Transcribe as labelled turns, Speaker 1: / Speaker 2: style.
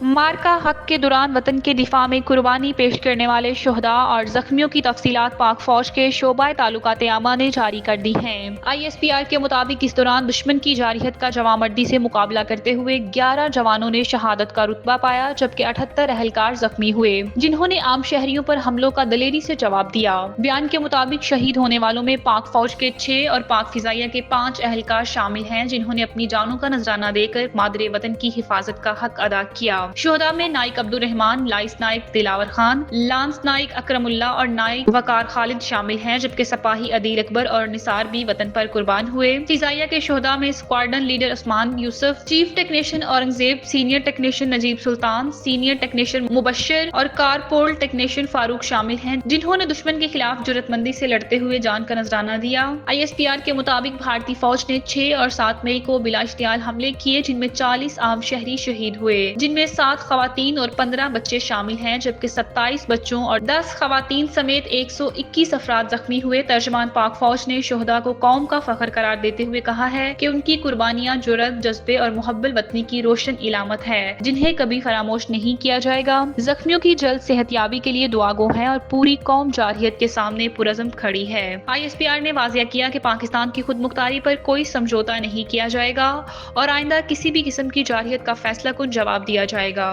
Speaker 1: मार्का हक के दौरान वतन के दिफा में कुर्बानी पेश करने वाले शुहदा और जख्मियों की तफसीलात पाक फौज के शोबा ताल्लुकात आमा ने जारी कर दी हैं। ISPR के मुताबिक इस दौरान दुश्मन की जारहियत का जवामर्दी से मुकाबला करते हुए 11 जवानों ने शहादत का रुतबा पाया, जबकि 78 अहलकार जख्मी हुए, जिन्होंने आम शहरियों पर हमलों का दलेरी से जवाब दिया। बयान के मुताबिक शहीद होने वालों में पाक फौज के 6 और पाक फिजाइया के 5 अहलकार शामिल हैं, जिन्होंने अपनी जानों का नजराना देकर मादरे वतन की हिफाजत का हक अदा किया। शुहदा में नाइक अब्दुल रहमान, लाइस नाइक दिलावर खान, लांस नाइक अकरमुल्ला और नाइक वकार खालिद शामिल हैं, जबकि सपाही अदील अकबर और निसार भी वतन पर कुर्बान हुए। फिजाइया के शुहदा में squadron leader Usman Yusuf, chief technician Aurangzeb, senior technician Najib Sultan, senior technician Mubashir और कारपोल टेक्नीशियन फारूक शामिल हैं, जिन्होंने दुश्मन के खिलाफ जुर्रतमंदी से लड़ते हुए जान का नजराना दिया। ISPR के मुताबिक भारतीय फौज ने 6 और 7 मई को बिला इश्तियाल हमले किए, जिनमें 40 आम शहरी शहीद हुए, जिनमें 7 खवातीन और 15 बच्चे शामिल हैं, जबकि 27 बच्चों और 10 खवातीन समेत 121 अफराद जख्मी हुए। तर्जमान पाक फौज ने शुहदा को कौम का फख्र करार देते हुए कहा है कि उनकी कुर्बानियां जुर्रत, जज्बे और मुहब्बल वतनी की रोशन इलामत है, जिन्हें कभी फरामोश नहीं किया जाएगा। जख्मियों की जल्द सेहतयाबी के लिए दुआ गो है और पूरी कौम जारहियत के सामने पुरज़म खड़ी है। ISPR ने वाज़िया किया कि पाकिस्तान की खुद मुख्तारी पर कोई समझौता नहीं किया जाएगा और आइंदा किसी भी किस्म की जारहियत का फैसला कुन जवाब दिया जाएगा।